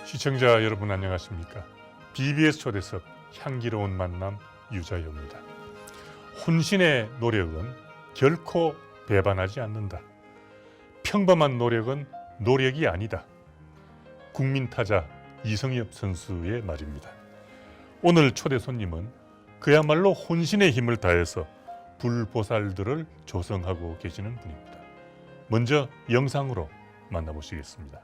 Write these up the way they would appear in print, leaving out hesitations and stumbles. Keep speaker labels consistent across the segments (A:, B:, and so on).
A: 시청자 여러분 안녕하십니까? BBS 초대석 향기로운 만남 유자효입니다. 혼신의 노력은 결코 배반하지 않는다. 평범한 노력은 노력이 아니다. 국민타자 이성엽 선수의 말입니다. 오늘 초대 손님은 그야말로 혼신의 힘을 다해서 불보살들을 조성하고 계시는 분입니다. 먼저 영상으로 만나보시겠습니다.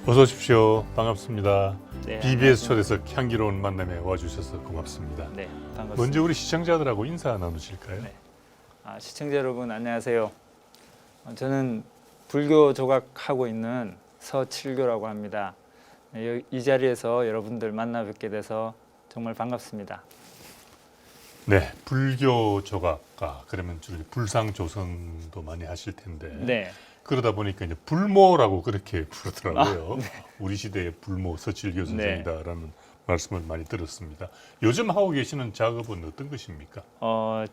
A: 어서 오십시오. 반갑습니다.
B: 네,
A: BBS 초대석 향기로운 만남에 와주셔서 고맙습니다.
B: 네, 반갑습니다.
A: 먼저 우리 시청자들하고 인사 나누실까요?
B: 네. 시청자 여러분 안녕하세요. 저는 불교 조각하고 있는 서칠교라고 합니다. 이 자리에서 여러분들 만나 뵙게 돼서 정말 반갑습니다.
A: 네, 불교 조각가 그러면 주로 불상 조성도 많이 하실 텐데
B: 네,
A: 그러다 보니까 이제 불모라고 그렇게 부르더라고요.
B: 네.
A: 우리 시대의 불모 서칠교 선생이다라는 말씀을 많이 들었습니다. 요즘 하고 계시는 작업은 어떤 것입니까?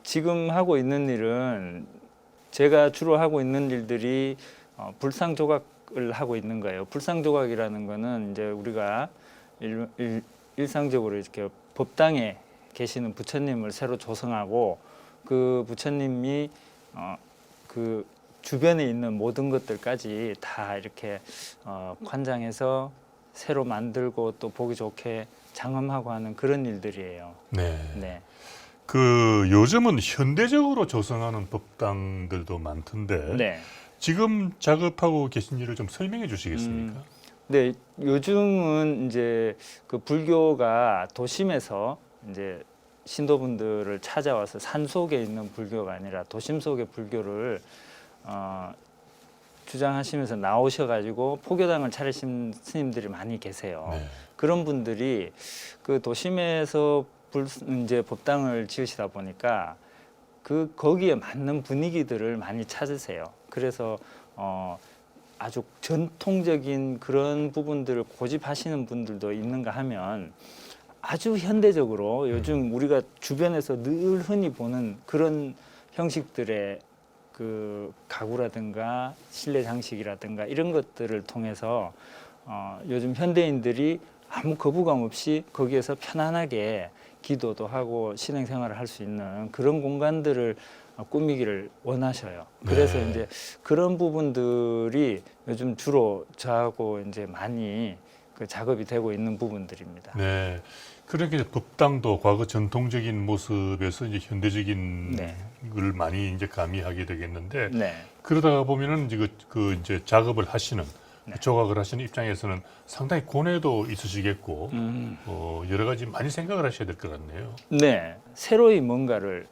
B: 지금 하고 있는 일은 제가 주로 하고 있는 일들이 불상 조각을 하고 있는 거예요. 불상 조각이라는 거는 이제 우리가 일상적으로 이렇게 법당에 계시는 부처님을 새로 조성하고 그 부처님이 그 주변에 있는 모든 것들까지 다 이렇게 관장해서 새로 만들고 또 보기 좋게 장엄하고 하는 그런 일들이에요.
A: 네.
B: 네.
A: 그 요즘은 현대적으로 조성하는 법당들도 많던데
B: 네.
A: 지금 작업하고 계신 일을 좀 설명해 주시겠습니까?
B: 네. 요즘은 이제 그 불교가 도심에서 이제 신도분들을 찾아와서 산 속에 있는 불교가 아니라 도심 속의 불교를 주장하시면서 나오셔가지고 포교당을 차리신 스님들이 많이 계세요.
A: 네.
B: 그런 분들이 그 도심에서 이제 법당을 지으시다 보니까 거기에 맞는 분위기들을 많이 찾으세요. 그래서 아주 전통적인 그런 부분들을 고집하시는 분들도 있는가 하면 아주 현대적으로 요즘 우리가 주변에서 늘 흔히 보는 그런 형식들의 그 가구라든가 실내 장식이라든가 이런 것들을 통해서 요즘 현대인들이 아무 거부감 없이 거기에서 편안하게 기도도 하고 신앙생활을 할 수 있는 그런 공간들을 꾸미기를 원하셔요. 그래서
A: 네.
B: 이제 그런 부분들이 요즘 주로 저하고 이제 많이 그 작업이 되고 있는 부분들입니다.
A: 네. 그러니까 이제 법당도 과거 전통적인 모습에서 이제 현대적인
B: 네.
A: 걸 많이 이제 가미하게 되겠는데
B: 네.
A: 그러다가 보면은 이제 그 이제 작업을 하시는
B: 네.
A: 조각을 하시는 입장에서는 상당히 고뇌도 있으시겠고
B: 음.
A: 여러 가지 많이 생각을 하셔야 될 것 같네요.
B: 네, 새로이 뭔가를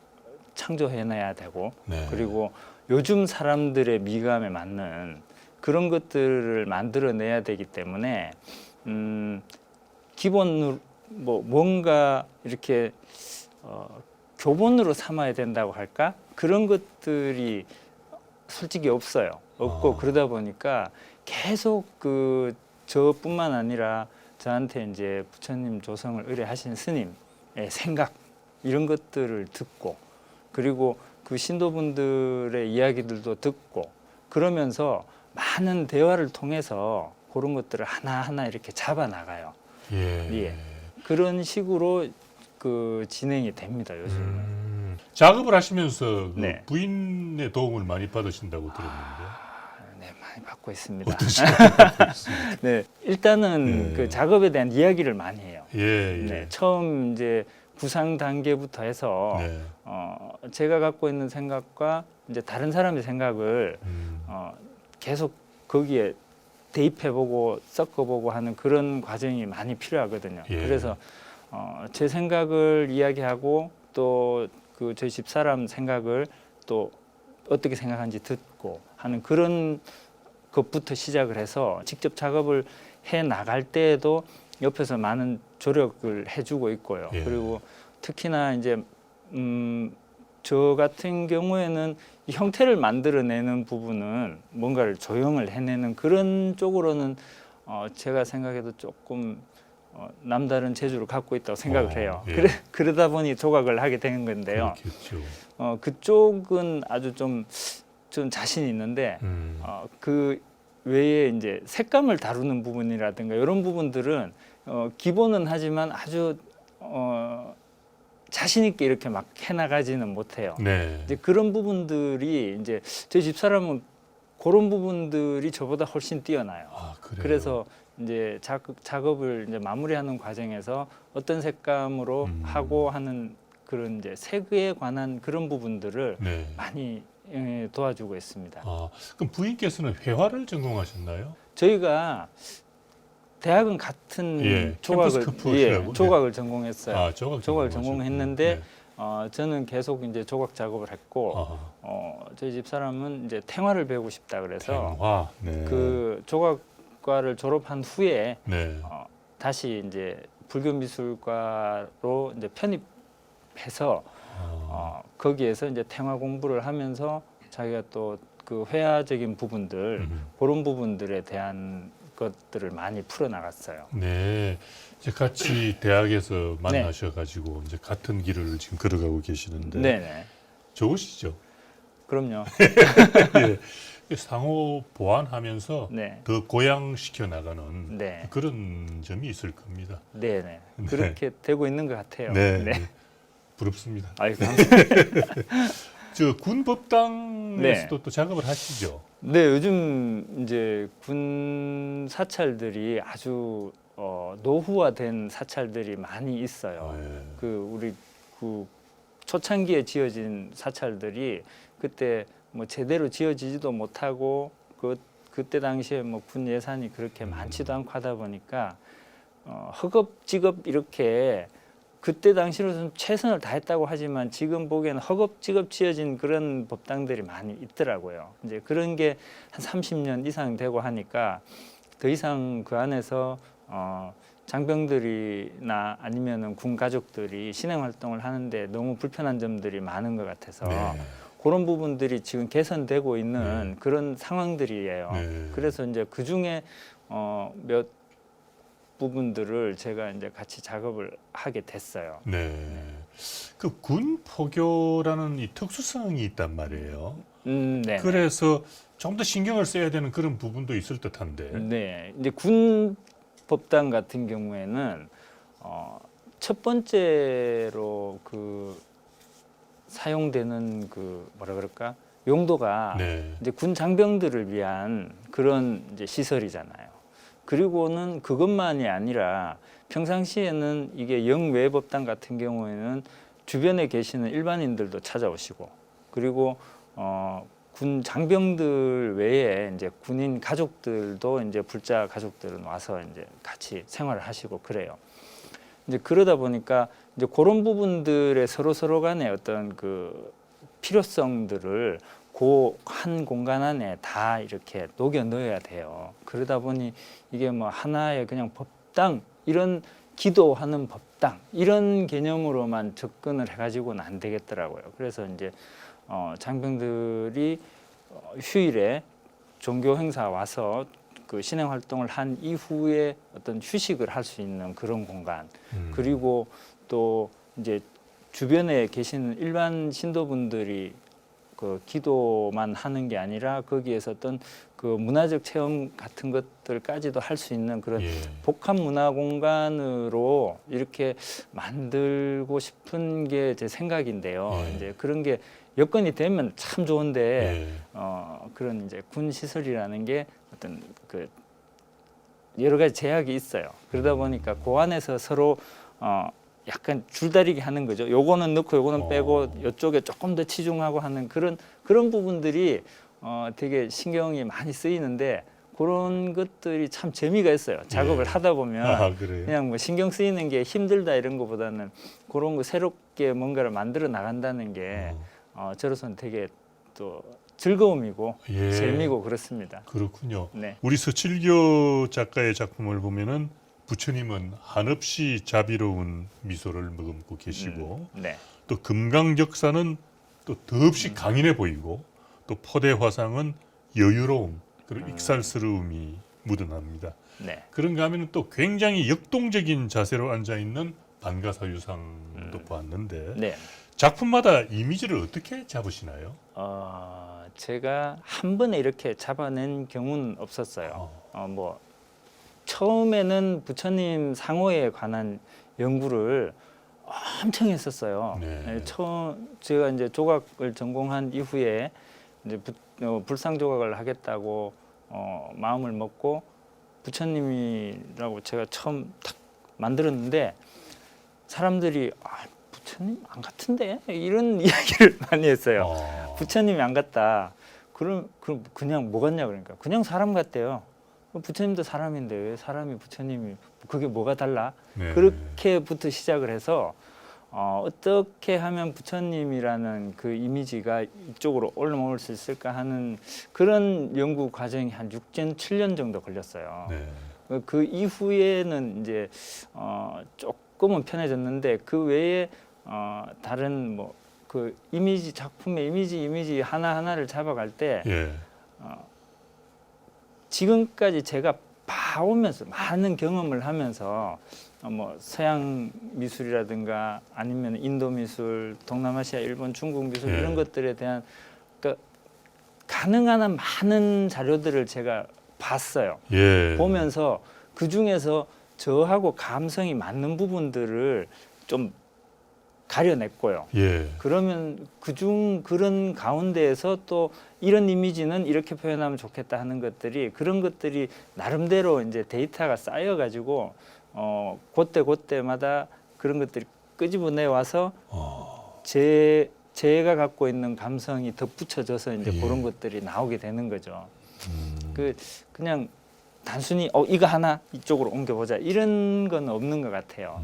B: 창조해내야 되고
A: 네.
B: 그리고 요즘 사람들의 미감에 맞는 그런 것들을 만들어내야 되기 때문에 기본으로 뭔가 이렇게 교본으로 삼아야 된다고 할까? 그런 것들이 솔직히 없어요. 없고 그러다 보니까 계속 저뿐만 아니라 저한테 이제 부처님 조성을 의뢰하신 스님의 생각 이런 것들을 듣고 그리고 그 신도분들의 이야기들도 듣고 그러면서 많은 대화를 통해서 그런 것들을 하나하나 이렇게 잡아 나가요.
A: 예.
B: 그런 식으로 그 진행이 됩니다, 요즘은.
A: 작업을 하시면서 그
B: 네.
A: 부인의 도움을 많이 받으신다고 들었는데
B: 네, 많이 받고 있습니다.
A: 어떤 식으로 받고 있습니까?
B: 네, 일단은
A: 예.
B: 그 작업에 대한 이야기를 많이 해요.
A: 예, 예.
B: 네, 처음 이제 구상 단계부터 해서
A: 네.
B: 제가 갖고 있는 생각과 이제 다른 사람의 생각을 계속 거기에 대입해보고 섞어보고 하는 그런 과정이 많이 필요하거든요.
A: 예.
B: 그래서 제 생각을 이야기하고 또 그 저희 집사람 생각을 또 어떻게 생각하는지 듣고 하는 그런 것부터 시작을 해서 직접 작업을 해 나갈 때에도 옆에서 많은 조력을 해주고 있고요.
A: 예.
B: 그리고 특히나 이제 저 같은 경우에는 이 형태를 만들어내는 부분은 뭔가를 조형을 해내는 그런 쪽으로는 제가 생각해도 조금 남다른 재주를 갖고 있다고 생각을 해요.
A: 예.
B: 그러다 보니 조각을 하게 된 건데요.
A: 그렇겠죠.
B: 그쪽은 아주 좀 자신이 있는데 그 외에 이제 색감을 다루는 부분이라든가 이런 부분들은 기본은 하지만 아주 자신 있게 이렇게 막 해나가지는 못해요.
A: 네.
B: 이제 그런 부분들이 이제 저희 집사람은 그런 부분들이 저보다 훨씬 뛰어나요.
A: 아, 그래요.
B: 그래서 이제 작업을 이제 마무리하는 과정에서 어떤 색감으로 하고 하는 그런 이제 색에 관한 그런 부분들을
A: 네.
B: 많이 도와주고 있습니다.
A: 아, 그럼 부인께서는 회화를 전공하셨나요?
B: 저희가 대학은 같은
A: 예,
B: 조각을
A: 캠퍼스 커플이라고?
B: 조각을 전공했어요.
A: 아, 조각을
B: 전공했는데
A: 네.
B: 저는 계속 이제 조각 작업을 했고 저희 집 사람은 이제 탱화를 배우고 싶다 그래서
A: 탱화. 네.
B: 그 조각과를 졸업한 후에
A: 네.
B: 다시 이제 불교 미술과로 이제 편입해서 거기에서 이제 탱화 공부를 하면서 자기가 또 그 회화적인 부분들 그런 부분들에 대한 것들을 많이 풀어 나갔어요.
A: 네, 이제 같이 대학에서 만나셔가지고 이제 같은 길을 지금 걸어가고 계시는데
B: 네네.
A: 좋으시죠?
B: 그럼요.
A: 예, 상호 보완하면서
B: 네.
A: 더 고양시켜 나가는
B: 네.
A: 그런 점이 있을 겁니다.
B: 네네.
A: 네.
B: 그렇게 되고 있는 것 같아요.
A: 네, 네. 부럽습니다.
B: 아유, 감사합니다.
A: 저 군법당에서도 또 작업을 하시죠?
B: 네, 요즘 이제 군 사찰들이 아주 노후화된 사찰들이 많이 있어요.
A: 예.
B: 우리 초창기에 지어진 사찰들이 그때 뭐 제대로 지어지지도 못하고 그때 당시에 뭐 군 예산이 그렇게 많지도 않고 하다 보니까 허겁지겁 이렇게 그때 당시로는 최선을 다했다고 하지만 지금 보기에는 허겁지겁 지어진 그런 법당들이 많이 있더라고요. 이제 그런 게 한 30년 이상 되고 하니까 더 이상 그 안에서 장병들이나 아니면은 군 가족들이 신행 활동을 하는데 너무 불편한 점들이 많은 것 같아서
A: 네.
B: 그런 부분들이 지금 개선되고 있는 그런 상황들이에요.
A: 네.
B: 그래서 이제 그 중에 몇 부분들을 제가 이제 같이 작업을 하게 됐어요.
A: 네. 그 군 포교라는 이 특수성이 있단 말이에요.
B: 네.
A: 그래서 좀 더 신경을 써야 되는 그런 부분도 있을 듯한데.
B: 네. 이제 군 법당 같은 경우에는 첫 번째로 사용되는 뭐라 그럴까? 용도가
A: 네.
B: 이제 군 장병들을 위한 그런 이제 시설이잖아요. 그리고는 그것만이 아니라 평상시에는 이게 영외법당 같은 경우에는 주변에 계시는 일반인들도 찾아오시고 그리고 군 장병들 외에 이제 군인 가족들도 이제 불자 가족들은 와서 이제 같이 생활을 하시고 그래요. 이제 그러다 보니까 이제 그런 부분들의 서로 간의 어떤 그 필요성들을 한 공간 안에 다 이렇게 녹여 넣어야 돼요. 그러다 보니 이게 뭐 하나의 그냥 법당 이런 기도하는 법당 이런 개념으로만 접근을 해가지고는 안 되겠더라고요. 그래서 이제 장병들이 휴일에 종교 행사 와서 그 신행 활동을 한 이후에 어떤 휴식을 할 수 있는 그런 공간 그리고 또 이제 주변에 계시는 일반 신도분들이 그 기도만 하는 게 아니라 거기에서 어떤 그 문화적 체험 같은 것들까지도 할 수 있는 그런 복합 문화 공간으로 이렇게 만들고 싶은 게 제 생각인데요. 이제 그런 게 여건이 되면 참 좋은데 그런 이제 군 시설이라는 게 어떤 그 여러 가지 제약이 있어요. 그러다 보니까 그 안에서 서로 약간 줄다리기 하는 거죠. 요거는 넣고 요거는 빼고 이쪽에 조금 더 치중하고 하는 그런 부분들이 되게 신경이 많이 쓰이는데 그런 것들이 참 재미가 있어요. 작업을 하다 보면 그냥 뭐 신경 쓰이는 게 힘들다 이런 것보다는 그런 거 새롭게 뭔가를 만들어 나간다는 게 저로서는 되게 또 즐거움이고 재미고 그렇습니다.
A: 그렇군요.
B: 네.
A: 우리 서칠교 작가의 작품을 보면은 부처님은 한없이 자비로운 미소를 머금고 계시고
B: 네.
A: 또 금강적사는 또 더없이 강인해 보이고 또 포대 화상은 여유로움 그리고 익살스러움이 묻어납니다.
B: 네.
A: 그런가 하면 또 굉장히 역동적인 자세로 앉아 있는 반가사유상도 보았는데
B: 네.
A: 작품마다 이미지를 어떻게 잡으시나요?
B: 제가 한 번에 이렇게 잡아낸 경우는 없었어요. 뭐 처음에는 부처님 상호에 관한 연구를 엄청 했었어요.
A: 네.
B: 제가 이제 조각을 전공한 이후에 이제 불상 조각을 하겠다고 마음을 먹고 부처님이라고 제가 처음 탁 만들었는데 사람들이 부처님 안 같은데 이런 이야기를 많이 했어요. 부처님이 안 같다. 그럼 그냥 뭐 같냐 그러니까 그냥 사람 같대요. 부처님도 사람인데 왜 사람이 부처님이 그게 뭐가 달라?
A: 네.
B: 그렇게부터 시작을 해서 어떻게 하면 부처님이라는 그 이미지가 이쪽으로 올라올 수 있을까 하는 그런 연구 과정이 한 6년, 7년 정도 걸렸어요.
A: 네.
B: 그 이후에는 이제 조금은 편해졌는데 그 외에 다른 뭐 그 이미지 작품의 이미지 하나 하나를 잡아갈 때
A: 예.
B: 지금까지 제가 봐오면서 많은 경험을 하면서 뭐 서양 미술이라든가 아니면 인도 미술, 동남아시아, 일본, 중국 미술
A: 예.
B: 이런 것들에 대한 그러니까 가능한 한 많은 자료들을 제가 봤어요.
A: 예.
B: 보면서 그 중에서 저하고 감성이 맞는 부분들을 좀 가려냈고요.
A: 예.
B: 그러면 그런 가운데에서 또 이런 이미지는 이렇게 표현하면 좋겠다 하는 것들이 그런 것들이 나름대로 이제 데이터가 쌓여가지고 그때마다 그런 것들이 끄집어내 와서 제가 갖고 있는 감성이 덧붙여져서 이제
A: 예.
B: 그런 것들이 나오게 되는 거죠. 그냥 단순히 이거 하나 이쪽으로 옮겨보자 이런 건 없는 것 같아요.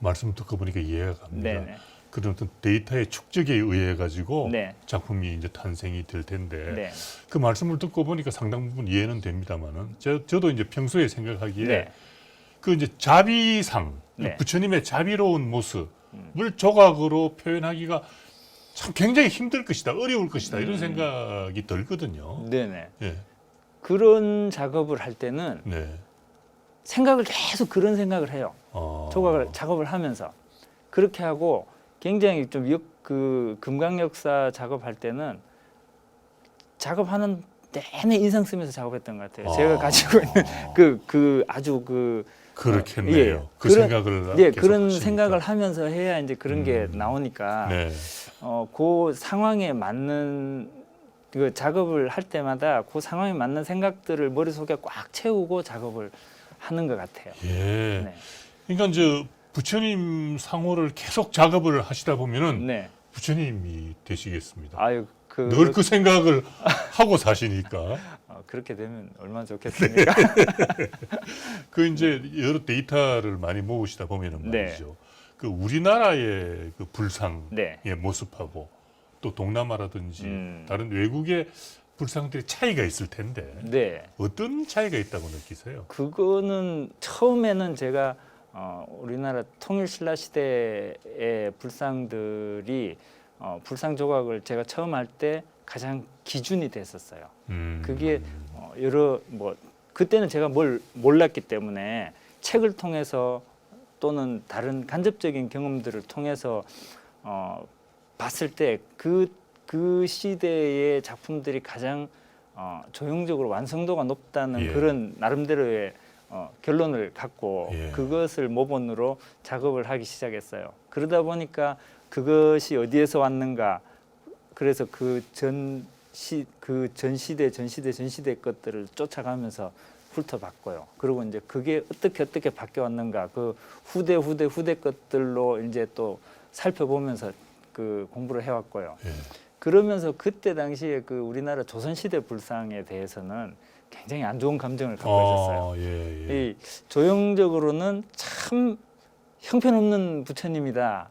A: 말씀 듣고 보니까 이해가 갑니다.
B: 네네.
A: 그런 어떤 데이터의 축적에 의해 가지고
B: 네.
A: 작품이 이제 탄생이 될 텐데
B: 네.
A: 그 말씀을 듣고 보니까 상당 부분 이해는 됩니다만은 저도 이제 평소에 생각하기에
B: 네.
A: 그 이제 자비상
B: 네.
A: 부처님의 자비로운 모습을 조각으로 표현하기가 참 굉장히 힘들 것이다, 어려울 것이다 이런 생각이 들거든요.
B: 네네.
A: 예,
B: 그런 작업을 할 때는
A: 네.
B: 생각을 계속 그런 생각을 해요. 작업을 하면서 그렇게 하고 굉장히 좀 그 금강역사 작업할 때는 작업하는 내내 인상 쓰면서 작업했던 것 같아요. 제가 가지고 있는 그 아주
A: 그렇겠네요.
B: 예,
A: 그
B: 그런,
A: 생각을
B: 예,
A: 계속
B: 그런
A: 하시니까.
B: 생각을 하면서 해야 이제 그런 게 나오니까
A: 네.
B: 그 상황에 맞는 그 작업을 할 때마다 그 상황에 맞는 생각들을 머릿속에 꽉 채우고 작업을 하는 것 같아요.
A: 예.
B: 네.
A: 그러니까 이제 부처님 상호를 계속 작업을 하시다 보면은
B: 네.
A: 부처님이 되시겠습니다.
B: 아유
A: 늘 그 생각을 하고 사시니까
B: 그렇게 되면 얼마나 좋겠습니까?
A: 그 이제 여러 데이터를 많이 모으시다 보면은
B: 네.
A: 말이죠. 그 우리나라의 그 불상의
B: 네.
A: 모습하고 또 동남아라든지
B: 음.
A: 다른 외국의 불상들이 차이가 있을 텐데
B: 네.
A: 어떤 차이가 있다고 느끼세요?
B: 그거는 처음에는 제가 우리나라 통일신라 시대의 불상들이 불상 조각을 제가 처음 할 때 가장 기준이 됐었어요. 그게 여러 뭐 그때는 제가 뭘 몰랐기 때문에 책을 통해서 또는 다른 간접적인 경험들을 통해서 봤을 때 그 시대의 작품들이 가장 조형적으로 완성도가 높다는
A: 예.
B: 그런 나름대로의 결론을 갖고
A: 예.
B: 그것을 모본으로 작업을 하기 시작했어요. 그러다 보니까 그것이 어디에서 왔는가 그래서 그 전시대 것들을 쫓아가면서 훑어봤고요. 그리고 이제 그게 어떻게 바뀌어왔는가 그 후대 것들로 이제 또 살펴보면서 그 공부를 해왔고요.
A: 예.
B: 그러면서 그때 당시에 그 우리나라 조선시대 불상에 대해서는 굉장히 안 좋은 감정을 갖고 있었어요.
A: 예, 예.
B: 이 조형적으로는 참 형편없는 부처님이다.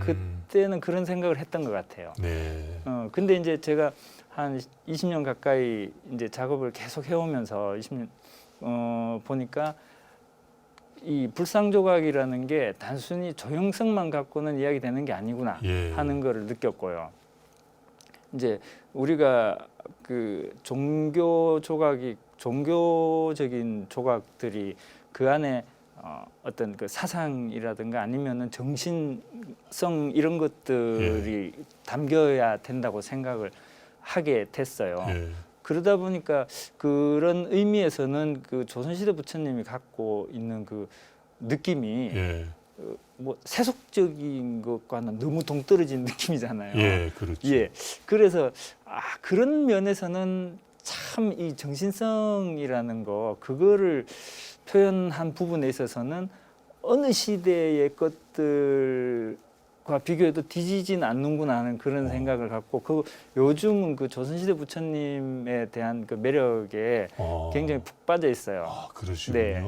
B: 그때는 그런 생각을 했던 것 같아요.
A: 네.
B: 근데 이제 제가 한 20년 가까이 이제 작업을 계속 해오면서 20년 보니까 이 불상조각이라는 게 단순히 조형성만 갖고는 이야기되는 게 아니구나
A: 예.
B: 하는 거를 느꼈고요. 이제 우리가 그 종교 조각이 종교적인 조각들이 그 안에 어떤 그 사상이라든가 아니면은 정신성 이런 것들이 담겨야 된다고 생각을 하게 됐어요.
A: 예.
B: 그러다 보니까 그런 의미에서는 그 조선시대 부처님이 갖고 있는 그 느낌이
A: 예.
B: 뭐 세속적인 것과는 너무 동떨어진 느낌이잖아요.
A: 예, 그렇죠.
B: 예. 그래서 그런 면에서는 참 이 정신성이라는 거 그거를 표현한 부분에 있어서는 어느 시대의 것들과 비교해도 뒤지진 않는구나 하는 그런 생각을 갖고 그 요즘은 그 조선시대 부처님에 대한 그 매력에 굉장히 푹 빠져 있어요.
A: 그러시군요.
B: 네.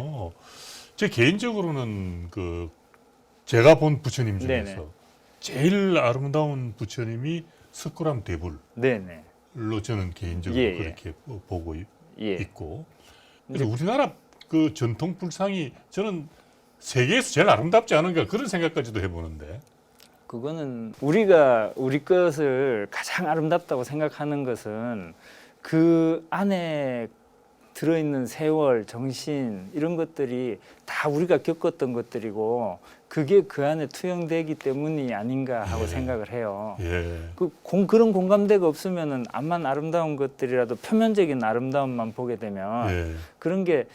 A: 제 개인적으로는 그 제가 본 부처님 중에서
B: 네네.
A: 제일 아름다운 부처님이 석굴암 대불로
B: 네네.
A: 저는 개인적으로
B: 예, 예.
A: 그렇게 보고
B: 예.
A: 있고, 그래서 우리나라 그 전통 불상이 저는 세계에서 제일 아름답지 않은가 그런 생각까지도 해보는데.
B: 그거는 우리가 우리 것을 가장 아름답다고 생각하는 것은 그 안에 들어있는 세월, 정신 이런 것들이 다 우리가 겪었던 것들이고 그게 그 안에 투영되기 때문이 아닌가 하고
A: 예.
B: 생각을 해요.
A: 예.
B: 그런 공감대가 없으면은 암만 아름다운 것들이라도 표면적인 아름다움만 보게 되면
A: 예.
B: 그런 게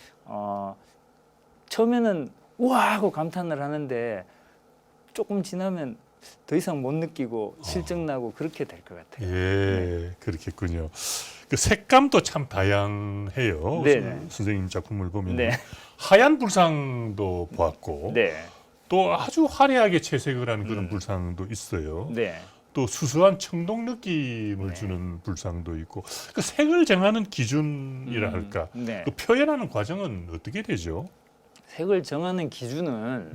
B: 처음에는 우와 하고 감탄을 하는데 조금 지나면 더 이상 못 느끼고 실증나고 그렇게 될 것 같아요.
A: 예, 그렇겠군요. 그 색감도 참 다양해요.
B: 네네.
A: 선생님 작품을 보면
B: 네.
A: 하얀 불상도 보았고,
B: 네,
A: 또 아주 화려하게 채색을 하는 그런 불상도 있어요.
B: 네.
A: 또 수수한 청동 느낌을 주는 불상도 있고, 그 색을 정하는 기준이라 할까,
B: 네.
A: 그 표현하는 과정은 어떻게 되죠?
B: 색을 정하는 기준은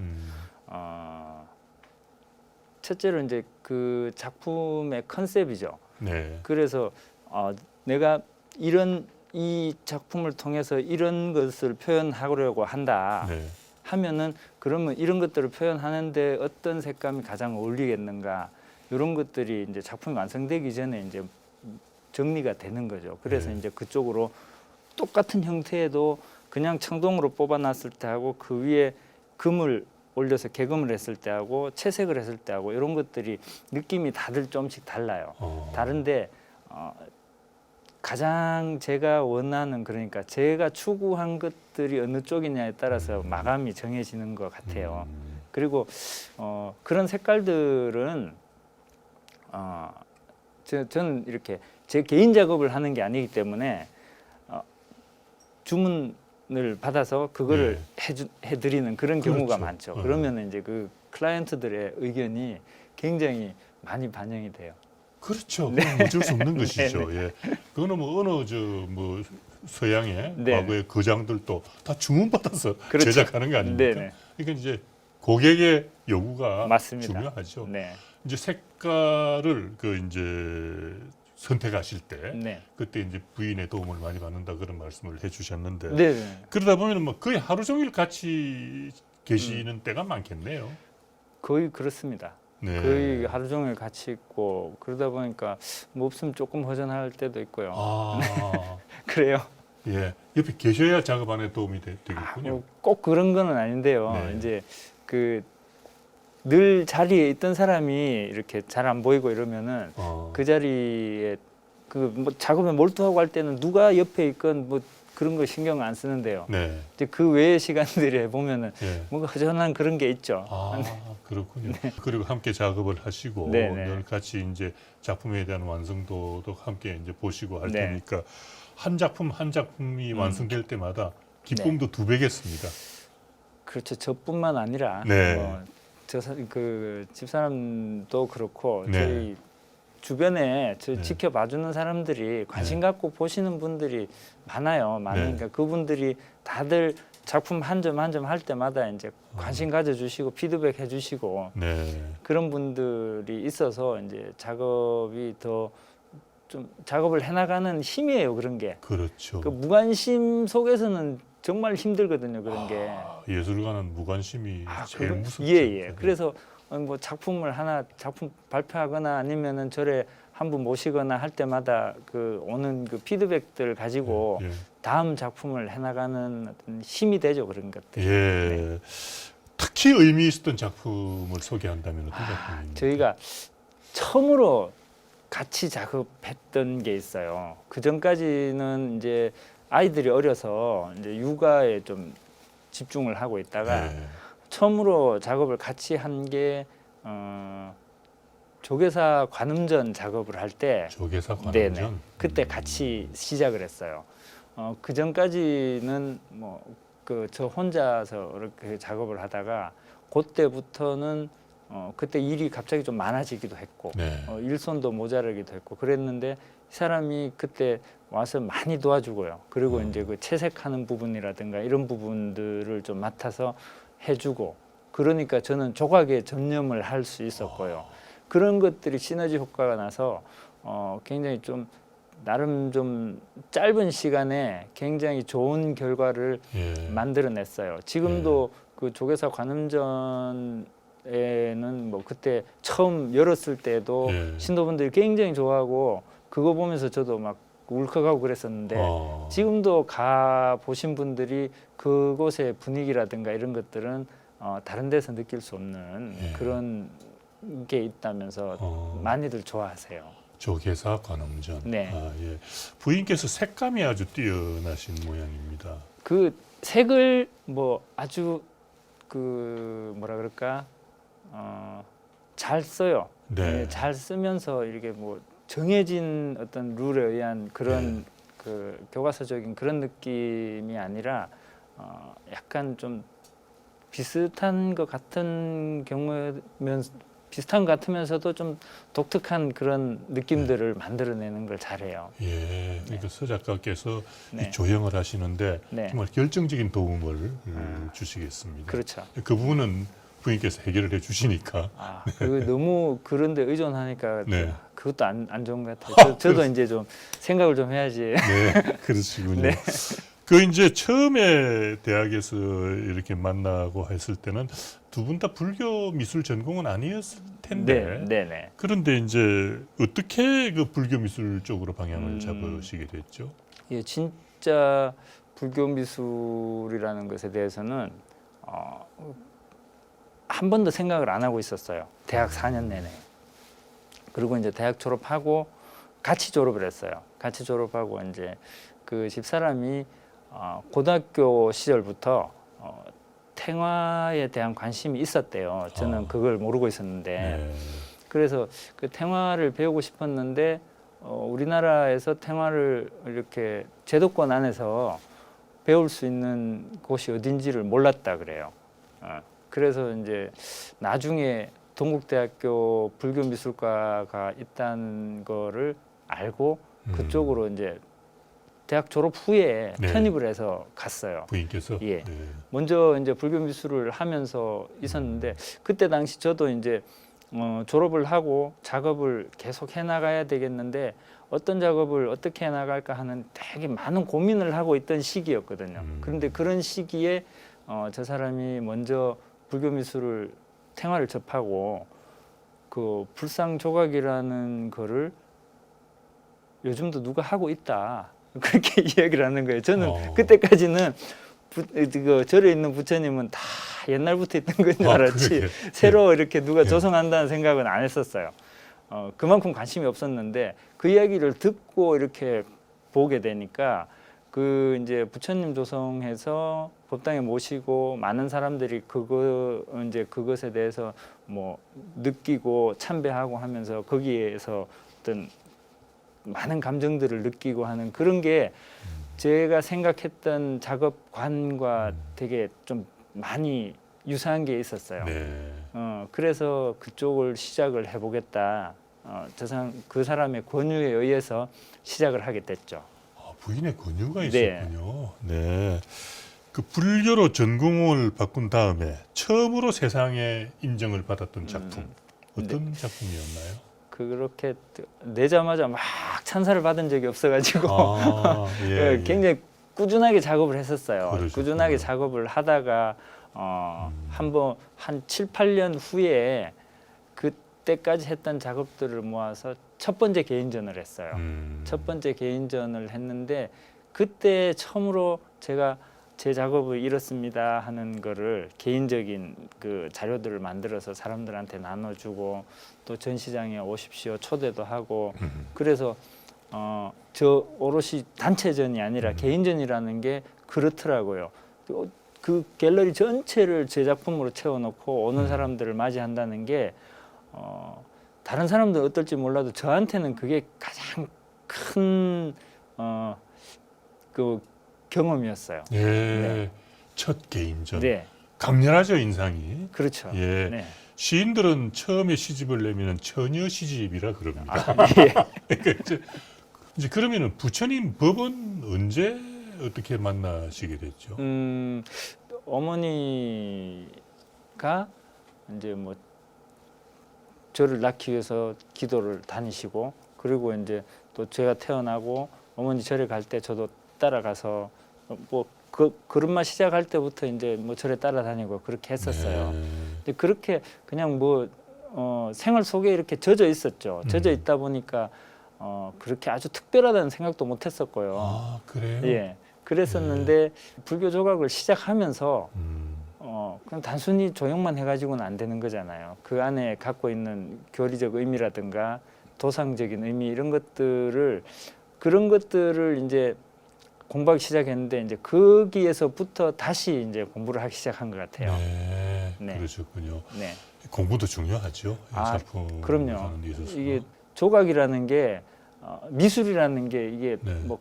B: 첫째로 이제 그 작품의 컨셉이죠.
A: 네.
B: 그래서 내가 이 작품을 통해서 이런 것을 표현하려고 한다
A: 네.
B: 하면은 그러면 이런 것들을 표현하는데 어떤 색감이 가장 어울리겠는가 이런 것들이 이제 작품이 완성되기 전에 이제 정리가 되는 거죠. 그래서
A: 네.
B: 이제 그쪽으로 똑같은 형태에도 그냥 청동으로 뽑아놨을 때하고 그 위에 금을 올려서 개금을 했을 때하고 채색을 했을 때하고 이런 것들이 느낌이 다들 좀씩 달라요. 다른데 가장 제가 원하는 그러니까 제가 추구한 것들이 어느 쪽이냐에 따라서 마감이 정해지는 것 같아요. 그리고 그런 색깔들은 저는 이렇게 제 개인 작업을 하는 게 아니기 때문에 주문을 받아서 그거를 해드리는 그런 경우가
A: 그렇죠.
B: 많죠. 그러면 이제 그 클라이언트들의 의견이 굉장히 많이 반영이 돼요.
A: 그렇죠. 그건 어쩔 수 없는 것이죠. 예. 그거는 뭐 어느 뭐 서양의
B: 네.
A: 과거의 거장들도 다 주문받아서
B: 그렇죠.
A: 제작하는 거 아닙니까?
B: 네네.
A: 그러니까 이제 고객의 요구가
B: 맞습니다.
A: 중요하죠.
B: 네.
A: 이제 색깔을 그 이제 선택하실 때
B: 네.
A: 그때 이제 부인의 도움을 많이 받는다 그런 말씀을 해주셨는데
B: 네.
A: 그러다 보면 뭐 거의 하루 종일 같이 계시는 때가 많겠네요.
B: 거의 그렇습니다.
A: 네.
B: 거의 하루 종일 같이 있고 그러다 보니까 뭐 없으면 조금 허전할 때도 있고요. 그래요.
A: 예, 옆에 계셔야 작업 안에 도움이 되겠군요.
B: 뭐 꼭 그런 거는 아닌데요.
A: 네.
B: 이제 그 늘 자리에 있던 사람이 이렇게 잘 안 보이고 이러면은 그 자리에 그 뭐 작업에 몰두하고 할 때는 누가 옆에 있건 뭐 그런 거 신경 안 쓰는데요.
A: 네.
B: 이제 그 외의 시간들에 보면은
A: 예.
B: 뭔가 허전한 그런 게 있죠.
A: 그렇군요. 그리고 함께 작업을 하시고
B: 네, 네.
A: 늘 같이 이제 작품에 대한 완성도도 함께 이제 보시고 할
B: 네.
A: 테니까 한 작품 한 작품이 완성될 때마다 기쁨도 두 배겠습니다.
B: 그렇죠. 저뿐만 아니라
A: 네.
B: 그 집사람도 그렇고
A: 네.
B: 저희 주변에
A: 네.
B: 지켜봐주는 사람들이 관심 갖고 보시는 분들이 많아요. 많으니까 그분들이 다들 작품 한 점 한 점 할 때마다 이제 관심 가져주시고 피드백 해주시고
A: 네.
B: 그런 분들이 있어서 이제 작업이 더 좀 작업을 해나가는 힘이에요. 그런 게.
A: 그렇죠.
B: 그 무관심 속에서는 정말 힘들거든요. 그런 게.
A: 예술가는 무관심이 제일 무섭죠.
B: 예. 그래서 뭐 작품 발표하거나 아니면은 절에 한 분 모시거나 할 때마다 그 오는 그 피드백들 가지고
A: 예.
B: 다음 작품을 해나가는 어떤 힘이 되죠. 그런 것들.
A: 예. 특히 의미 있었던 작품을 소개한다면 어떤 작품입니까?
B: 저희가 처음으로 같이 작업했던 게 있어요. 그 전까지는 이제 아이들이 어려서 이제 육아에 좀 집중을 하고 있다가
A: 예.
B: 처음으로 작업을 같이 한 게 조계사 관음전 작업을 할 때
A: 조계사
B: 네네.
A: 관음전.
B: 그때 같이 시작을 했어요. 그 전까지는 뭐 그 저 혼자서 이렇게 작업을 하다가 그때부터는 그때 일이 갑자기 좀 많아지기도 했고
A: 네.
B: 일손도 모자라기도 했고 그랬는데 이 사람이 그때 와서 많이 도와주고요. 그리고 이제 그 채색하는 부분이라든가 이런 부분들을 좀 맡아서 해주고 그러니까 저는 조각에 전념을 할 수 있었고요. 그런 것들이 시너지 효과가 나서 굉장히 좀 나름 좀 짧은 시간에 굉장히 좋은 결과를
A: 예.
B: 만들어냈어요. 지금도 그 조계사 관음전에는 뭐 그때 처음 열었을 때도
A: 예.
B: 신도분들이 굉장히 좋아하고 그거 보면서 저도 막 울컥하고 그랬었는데 지금도 가 보신 분들이 그곳의 분위기라든가 이런 것들은 다른 데서 느낄 수 없는
A: 예.
B: 그런 게 있다면서 많이들 좋아하세요.
A: 조계사 관음전.
B: 네.
A: 예. 부인께서 색감이 아주 뛰어나신 모양입니다.
B: 그 색을 뭐 아주 그 뭐라 그럴까 잘 써요.
A: 네.
B: 네, 잘 쓰면서 이렇게 뭐 정해진 어떤 룰에 의한 그런 그 교과서적인 그런 느낌이 아니라 약간 좀 비슷한 것 같은 경우면 비슷한 것 같으면서도 좀 독특한 그런 느낌들을 만들어내는 걸 잘해요.
A: 예. 그러니까 서 작가께서
B: 네.
A: 이 조형을 하시는데
B: 네.
A: 정말 결정적인 도움을 주시겠습니다.
B: 그렇죠.
A: 그 부분은 부인께서 해결을 해주시니까.
B: 그 너무 그런데 의존하니까
A: 네.
B: 그것도 안 좋은 것 같아요. 저도 이제 좀 생각을 좀 해야지.
A: 네, 그러시군요.
B: 네.
A: 그 이제 처음에 대학에서 이렇게 만나고 했을 때는 두 분 다 불교 미술 전공은 아니었을 텐데.
B: 네.
A: 그런데 이제 어떻게 그 불교 미술 쪽으로 방향을 잡으시게 됐죠?
B: 예, 진짜 불교 미술이라는 것에 대해서는 한 번도 생각을 안 하고 있었어요. 대학 4년 내내. 그리고 이제 대학 졸업하고 같이 졸업을 했어요. 같이 졸업하고 이제 그 집사람이 고등학교 시절부터 탱화에 대한 관심이 있었대요. 저는 그걸 모르고 있었는데
A: 네.
B: 그래서 그 탱화를 배우고 싶었는데 우리나라에서 탱화를 이렇게 제도권 안에서 배울 수 있는 곳이 어딘지를 몰랐다 그래요. 그래서 이제 나중에 동국대학교 불교미술과가 있다는 거를 알고 그쪽으로 이제 대학 졸업 후에
A: 네.
B: 편입을 해서 갔어요.
A: 부인께서?
B: 예.
A: 네.
B: 먼저 이제 불교 미술을 하면서 있었는데 그때 당시 저도 이제 졸업을 하고 작업을 계속 해 나가야 되겠는데 어떤 작업을 어떻게 해 나갈까 하는 되게 많은 고민을 하고 있던 시기였거든요. 그런데 그런 시기에 저 사람이 먼저 불교 미술을 탱화를 접하고 그 불상 조각이라는 거를 요즘도 누가 하고 있다. 그렇게 이야기를 하는 거예요. 저는 그때까지는 그 절에 있는 부처님은 다 옛날부터 있던 건 줄 알았지
A: 그러게.
B: 새로 이렇게 누가 조성한다는 생각은 안 했었어요. 그만큼 관심이 없었는데 그 이야기를 듣고 이렇게 보게 되니까 그 이제 부처님 조성해서 법당에 모시고 많은 사람들이 그것에 대해서 뭐 느끼고 참배하고 하면서 거기에서 어떤 많은 감정들을 느끼고 하는 그런 게 제가 생각했던 작업관과 되게 좀 많이 유사한 게 있었어요.
A: 네.
B: 그래서 그쪽을 시작을 해보겠다. 그 사람의 권유에 의해서 시작을 하게 됐죠.
A: 부인의 권유가
B: 네.
A: 있었군요. 네. 그 불교로 전공을 바꾼 다음에 처음으로 세상에 인정을 받았던 작품 어떤 작품이었나요?
B: 그렇게 내자마자 막 찬사를 받은 적이 없어가지고
A: 예.
B: 굉장히 꾸준하게 작업을 했었어요.
A: 그러셨군요.
B: 꾸준하게 작업을 하다가 한번 한 7, 8년 후에 그때까지 했던 작업들을 모아서 첫 번째 개인전을 했어요. 첫 번째 개인전을 했는데 그때 처음으로 제가 제 작업을 이렇습니다 하는 거를 개인적인 그 자료들을 만들어서 사람들한테 나눠주고 또 전시장에 오십시오 초대도 하고 그래서 저 오롯이 단체전이 아니라 개인전이라는 게 그렇더라고요. 그 갤러리 전체를 제 작품으로 채워놓고 오는 사람들을 맞이한다는 게 다른 사람들 어떨지 몰라도 저한테는 그게 가장 큰 그 경험이었어요.
A: 예,
B: 네.
A: 첫 개인전.
B: 네,
A: 강렬하죠, 인상이.
B: 그렇죠.
A: 예.
B: 네.
A: 시인들은 처음에 시집을 내면 처녀 시집이라 그럽니다.
B: 예.
A: 그러니까 이제 그러면은 부처님 법은 언제 어떻게 만나시게 됐죠?
B: 어머니가 이제 뭐 저를 낳기 위해서 기도를 다니시고 그리고 이제 또 제가 태어나고 어머니 절에 갈 때 저도 따라가서 뭐 그릇마 시작할 때부터 이제 뭐 절에 따라다니고 그렇게 했었어요.
A: 네.
B: 근데 그렇게 그냥 뭐 생활 속에 이렇게 젖어 있었죠. 젖어 있다 보니까 그렇게 아주 특별하다는 생각도 못 했었고요.
A: 아, 그래요?
B: 예. 그랬었는데 불교 조각을 시작하면서 그냥 단순히 조형만 해가지고는 안 되는 거잖아요. 그 안에 갖고 있는 교리적 의미라든가 도상적인 의미 이런 그런 것들을 이제 공부하기 시작했는데 이제 거기에서부터 다시 이제 공부를 하기 시작한 것 같아요.
A: 네,
B: 네.
A: 그러셨군요.
B: 네.
A: 공부도 중요하죠. 이
B: 아,
A: 작품
B: 그럼요.
A: 하는 데 있어서.
B: 이게 조각이라는 게 미술이라는 게 이게
A: 네.
B: 뭐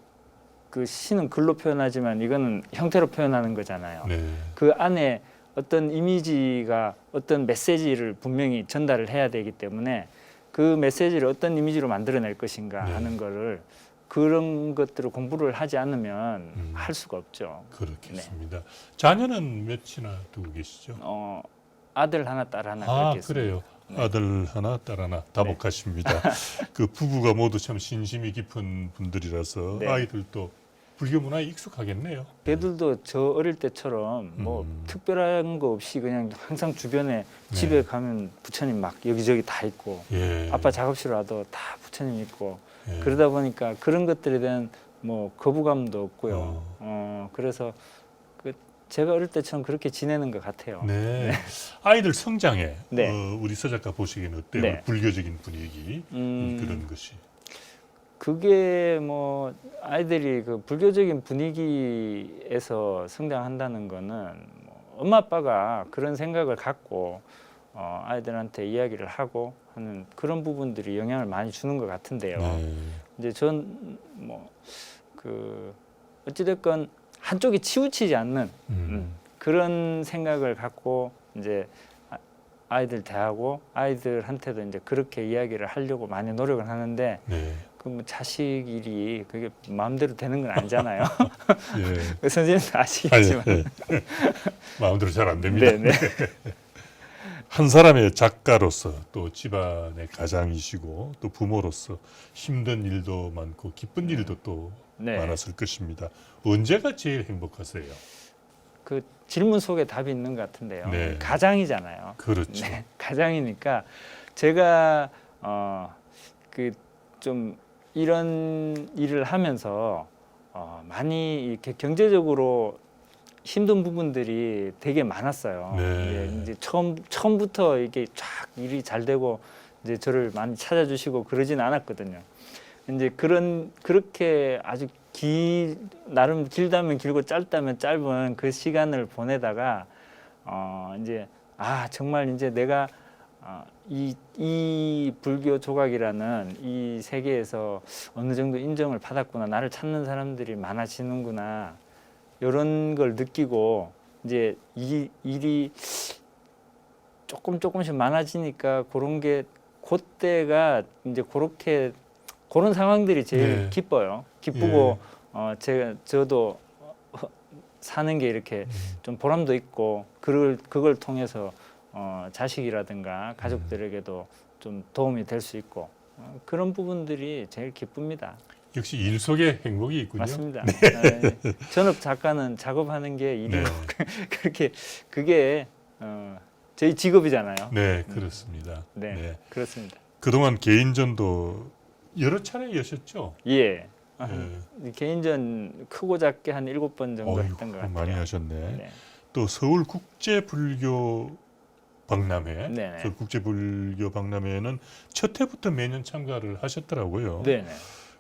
B: 그 시는 글로 표현하지만 이거는 형태로 표현하는 거잖아요.
A: 네.
B: 그 안에 어떤 이미지가 어떤 메시지를 분명히 전달을 해야 되기 때문에 그 메시지를 어떤 이미지로 만들어낼 것인가
A: 네.
B: 하는 거를 그런 것들을 공부를 하지 않으면 할 수가 없죠.
A: 그렇겠습니다. 자녀는 몇이나 두고 계시죠?
B: 아들 하나, 딸 하나
A: 아,
B: 그렇게 있습니다.
A: 그래요. 아들 하나, 딸 하나 다복하십니다. 그 부부가 모두 참 신심이 깊은 분들이라서
B: 네.
A: 아이들도 불교 문화에 익숙하겠네요.
B: 걔들도 저 어릴 때처럼 뭐 특별한 거 없이 그냥 항상 주변에
A: 네.
B: 집에 가면 부처님 막 여기저기 다 있고
A: 예.
B: 아빠 작업실 와도 다 부처님 있고
A: 예.
B: 그러다 보니까 그런 것들에 대한 뭐 거부감도 없고요. 그래서 제가 어릴 때처럼 그렇게 지내는 것 같아요.
A: 네. 아이들 성장에
B: 네.
A: 우리 서 작가 보시기에는 어때요?
B: 네.
A: 불교적인 분위기 그런 것이.
B: 그게 뭐 아이들이 그 불교적인 분위기에서 성장한다는 거는 뭐 엄마 아빠가 그런 생각을 갖고 아이들한테 이야기를 하고 하는 그런 부분들이 영향을 많이 주는 것 같은데요.
A: 네.
B: 이제 전 뭐 그 어찌됐건 한쪽이 치우치지 않는 그런 생각을 갖고 이제 아이들 대하고 아이들한테도 이제 그렇게 이야기를 하려고 많이 노력을 하는데
A: 네.
B: 그 뭐 자식 일이 그게 마음대로 되는 건 아니잖아요.
A: 예.
B: 선생님도 아시겠지만.
A: 예. 마음대로 잘 안 됩니다.
B: 네네.
A: 한 사람의 작가로서 또 집안의 가장이시고 또 부모로서 힘든 일도 많고 기쁜 일도 또
B: 네.
A: 많았을 것입니다. 언제가 제일 행복하세요?
B: 그 질문 속에 답이 있는 것 같은데요.
A: 네.
B: 가장이잖아요.
A: 그렇죠.
B: 네, 가장이니까 제가 그 좀 이런 일을 하면서 많이 이렇게 경제적으로 힘든 부분들이 되게 많았어요.
A: 네.
B: 이제 처음부터 이게 쫙 일이 잘 되고 이제 저를 많이 찾아주시고 그러진 않았거든요. 이제 그렇게 아주 나름 길다면 길고 짧다면 짧은 그 시간을 보내다가 이제 정말 이제 내가 이 불교 조각이라는 이 세계에서 어느 정도 인정을 받았구나, 나를 찾는 사람들이 많아지는구나, 이런 걸 느끼고 이제 이 일이 조금씩 많아지니까 그런 게 그때가 이제 그런 상황들이 제일
A: 네.
B: 기뻐요. 기쁘고 저도 사는 게 이렇게 좀 보람도 있고 그걸 통해서 자식이라든가 가족들에게도 좀 도움이 될 수 있고 그런 부분들이 제일 기쁩니다.
A: 역시 일 속에 행복이 있군요.
B: 맞습니다. 네. 전업 작가는 작업하는 게 일이고
A: 네.
B: 그렇게 그게 저희 직업이잖아요.
A: 네, 그렇습니다.
B: 네,
A: 네.
B: 그렇습니다.
A: 그동안 개인전도 여러 차례 여셨죠?
B: 예. 개인전 크고 작게 한 7번 정도
A: 어휴,
B: 했던 것 같아요.
A: 많이 하셨네.
B: 네.
A: 또 서울 국제불교 박람회,
B: 네네.
A: 서울 국제불교 박람회에는 첫 해부터 매년 참가를 하셨더라고요.
B: 네네.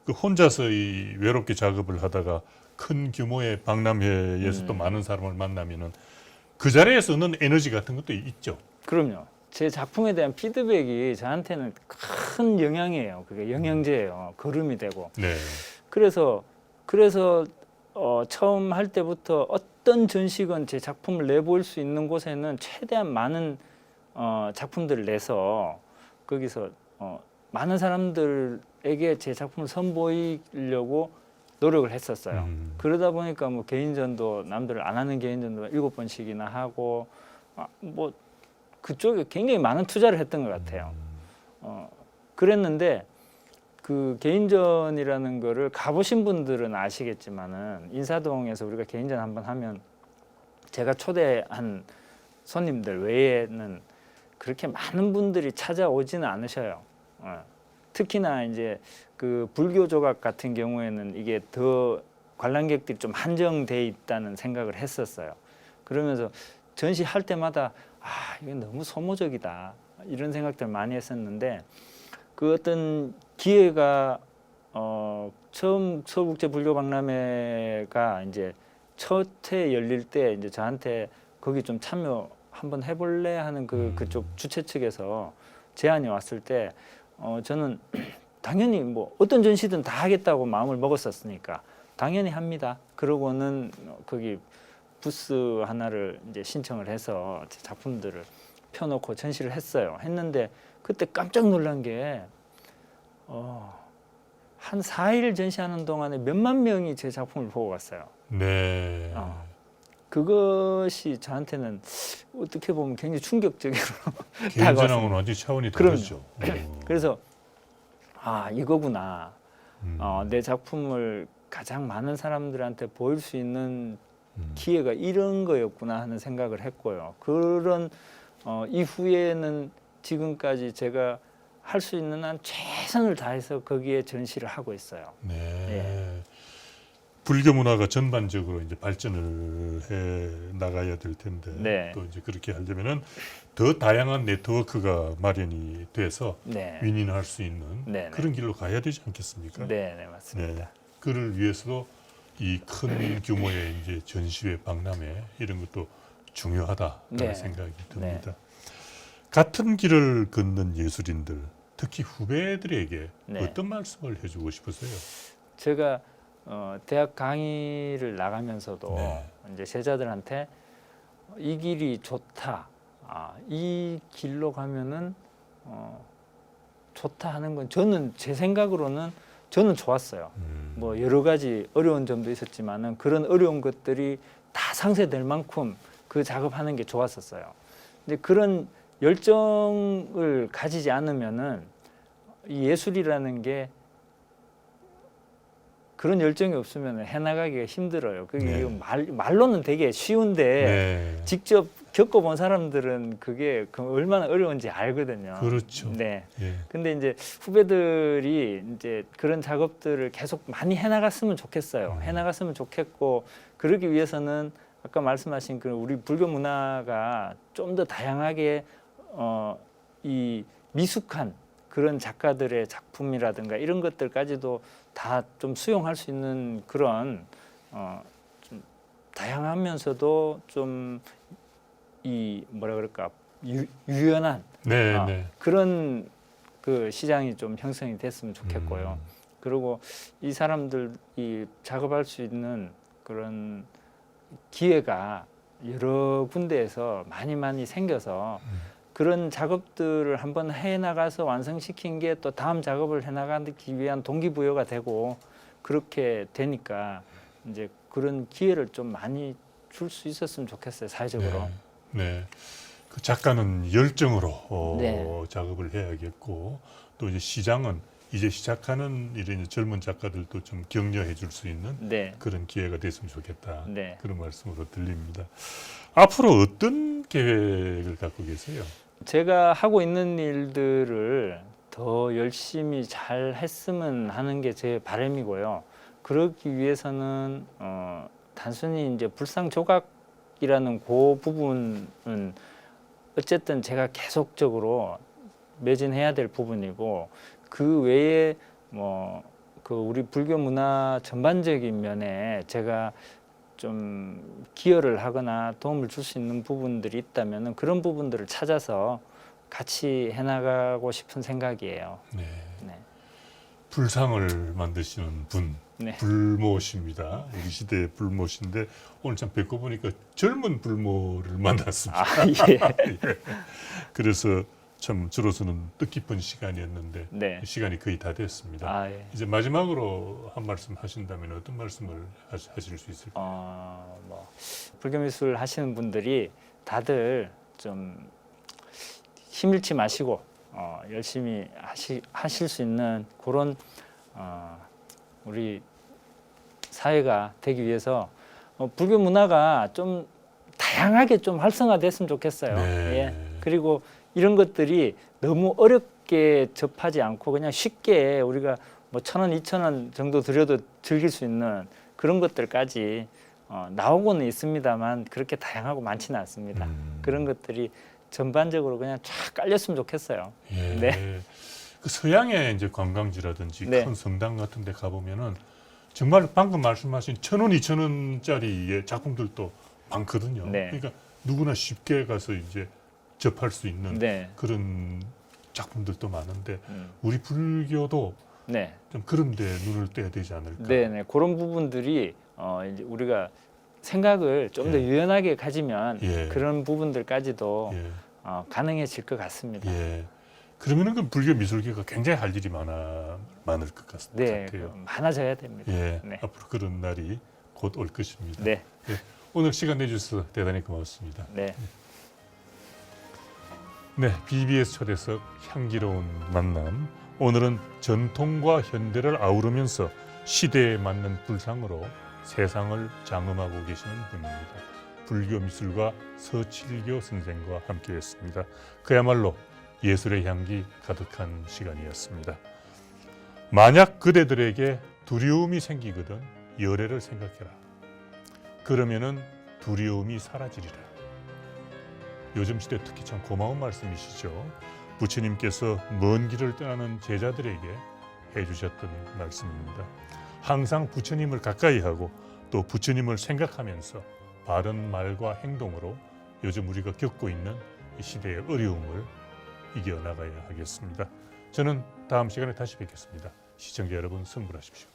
A: 그 혼자서 이 외롭게 작업을 하다가 큰 규모의 박람회에서 또 많은 사람을 만나면은 그 자리에서 얻는 에너지 같은 것도 있죠.
B: 그럼요. 제 작품에 대한 피드백이 저한테는 큰 영향이에요. 그게 영양제예요. 거름이 되고.
A: 네.
B: 그래서 처음 할 때부터 어떤 전시건 제 작품을 내보일 수 있는 곳에는 최대한 많은 작품들을 내서 거기서 많은 사람들에게 제 작품을 선보이려고 노력을 했었어요. 그러다 보니까 뭐 개인전도 남들 안 하는 개인전도 7번씩이나 하고 뭐 그쪽에 굉장히 많은 투자를 했던 것 같아요. 그랬는데 그 개인전이라는 거를 가보신 분들은 아시겠지만은 인사동에서 우리가 개인전 한번 하면 제가 초대한 손님들 외에는 그렇게 많은 분들이 찾아오지는 않으셔요. 특히나 이제 그 불교 조각 같은 경우에는 이게 더 관람객들이 좀 한정돼 있다는 생각을 했었어요. 그러면서 전시할 때마다 이건 너무 소모적이다 이런 생각들 많이 했었는데 그 어떤 기회가 처음 서울국제불교박람회가 이제 첫 해 열릴 때 이제 저한테 거기 좀 참여 한번 해볼래 하는 그쪽 주최 측에서 제안이 왔을 때 저는 당연히 뭐 어떤 전시든 다 하겠다고 마음을 먹었었으니까 당연히 합니다. 그러고는 거기 부스 하나를 이제 신청을 해서 제 작품들을 펴놓고 전시를 했어요. 했는데 그때 깜짝 놀란 게 한 4일 전시하는 동안에 몇만 명이 제 작품을 보고 갔어요.
A: 네.
B: 그것이 저한테는 어떻게 보면 굉장히 충격적으로
A: 개인전하고는 완전 차원이 다르죠.
B: 그래서 이거구나. 내 작품을 가장 많은 사람들한테 보일 수 있는 기회가 이런 거였구나 하는 생각을 했고요. 그런 이후에는 지금까지 제가 할 수 있는 한 최선을 다해서 거기에 전시를 하고 있어요.
A: 네.
B: 예.
A: 불교 문화가 전반적으로 이제 발전을 해 나가야 될 텐데
B: 네.
A: 또 이제 그렇게 하려면은 더 다양한 네트워크가 마련이 돼서
B: 네.
A: 윈윈할 수 있는
B: 네네.
A: 그런 길로 가야 되지 않겠습니까?
B: 네, 맞습니다.
A: 그를 위해서도 이 큰 규모의 이제 전시회, 박람회 이런 것도 중요하다라는
B: 네.
A: 생각이 듭니다. 같은 길을 걷는 예술인들, 특히 후배들에게
B: 네.
A: 어떤 말씀을 해주고 싶으세요?
B: 제가 대학 강의를 나가면서도
A: 네.
B: 이제 제자들한테 이 길이 좋다, 이 길로 가면은 좋다 하는 건 저는 제 생각으로는 저는 좋았어요. 뭐 여러 가지 어려운 점도 있었지만은 그런 어려운 것들이 다 상쇄될 만큼 그 작업하는 게 좋았었어요. 근데 그런 열정을 가지지 않으면은 이 예술이라는 게 그런 열정이 없으면 해나가기가 힘들어요. 그게 말로는 되게 쉬운데 직접 겪어본 사람들은 그게 얼마나 어려운지 알거든요.
A: 그렇죠.
B: 네.
A: 예.
B: 근데 이제 후배들이 이제 그런 작업들을 계속 많이 해나갔으면 좋겠어요. 해나갔으면 좋겠고 그러기 위해서는 아까 말씀하신 그 우리 불교 문화가 좀 더 다양하게 이 미숙한 그런 작가들의 작품이라든가 이런 것들까지도 다 좀 수용할 수 있는 그런 좀 다양하면서도 좀 이 뭐라 그럴까 유연한 그런 그 시장이 좀 형성이 됐으면 좋겠고요. 그리고 이 사람들이 작업할 수 있는 그런 기회가 여러 군데에서 많이 생겨서 그런 작업들을 한번 해나가서 완성시킨 게 또 다음 작업을 해나가기 위한 동기부여가 되고 그렇게 되니까 이제 그런 기회를 좀 많이 줄 수 있었으면 좋겠어요, 사회적으로.
A: 네. 그 작가는 열정으로 작업을 해야겠고 또 이제 시장은 이제 시작하는 이런 젊은 작가들도 좀 격려해 줄 수 있는
B: 네.
A: 그런 기회가 됐으면 좋겠다.
B: 네.
A: 그런 말씀으로 들립니다. 앞으로 어떤 계획을 갖고 계세요?
B: 제가 하고 있는 일들을 더 열심히 잘 했으면 하는 게 제 바람이고요. 그러기 위해서는 단순히 이제 불상조각이라는 그 부분은 어쨌든 제가 계속적으로 매진해야 될 부분이고, 그 외에 뭐 그 우리 불교 문화 전반적인 면에 제가 좀 기여를 하거나 도움을 줄 수 있는 부분들이 있다면 그런 부분들을 찾아서 같이 해나가고 싶은 생각이에요.
A: 네.
B: 네.
A: 불상을 만드시는 분,
B: 네.
A: 불모십니다. 우리 시대의 불모신데 오늘 참 뵙고 보니까 젊은 불모를 만났습니다.
B: 아, 예.
A: 그래서 참 저로서는 뜻깊은 시간이었는데
B: 네.
A: 시간이 거의 다 됐습니다.
B: 아, 예.
A: 이제 마지막으로 한 말씀 하신다면 어떤 말씀을 하실 수 있을까요?
B: 뭐 불교 미술 하시는 분들이 다들 좀 힘잃지 마시고 열심히 하실 수 있는 그런 우리 사회가 되기 위해서 불교 문화가 좀 다양하게 좀 활성화됐으면 좋겠어요.
A: 네.
B: 예. 그리고 이런 것들이 너무 어렵게 접하지 않고 그냥 쉽게 우리가 뭐 1,000원, 2,000원 정도 들여도 즐길 수 있는 그런 것들까지 나오고는 있습니다만 그렇게 다양하고 많지는 않습니다. 그런 것들이 전반적으로 그냥 쫙 깔렸으면 좋겠어요.
A: 예.
B: 네.
A: 그 서양의 이제 관광지라든지
B: 네.
A: 큰 성당 같은 데 가보면은 정말 방금 말씀하신 1,000원, 2,000원짜리의 작품들도 많거든요.
B: 네.
A: 그러니까 누구나 쉽게 가서 이제 접할 수 있는
B: 네.
A: 그런 작품들도 많은데
B: 음.
A: 우리 불교도
B: 네.
A: 좀 그런 데 눈을 떼야 되지 않을까.
B: 네. 그런 부분들이 이제 우리가 생각을 좀 더
A: 예.
B: 유연하게 가지면
A: 예.
B: 그런 부분들까지도
A: 예.
B: 가능해질 것 같습니다.
A: 예. 그러면은 그 불교 미술계가 굉장히 할 일이 많을 것
B: 네.
A: 같아요.
B: 많아져야 됩니다.
A: 예.
B: 네.
A: 앞으로 그런 날이 곧 올 것입니다.
B: 네.
A: 예. 오늘 시간 내주셔서 대단히 고맙습니다.
B: 네.
A: 네, BBS 초대석 향기로운 만남. 오늘은 전통과 현대를 아우르면서 시대에 맞는 불상으로 세상을 장엄하고 계시는 분입니다. 불교 미술가 서칠교 선생과 함께했습니다. 그야말로 예술의 향기 가득한 시간이었습니다. 만약 그대들에게 두려움이 생기거든 열애를 생각해라. 그러면은 두려움이 사라지리라. 요즘 시대 특히 참 고마운 말씀이시죠. 부처님께서 먼 길을 떠나는 제자들에게 해주셨던 말씀입니다. 항상 부처님을 가까이 하고 또 부처님을 생각하면서 바른 말과 행동으로 요즘 우리가 겪고 있는 이 시대의 어려움을 이겨나가야 하겠습니다. 저는 다음 시간에 다시 뵙겠습니다. 시청자 여러분, 성불하십시오.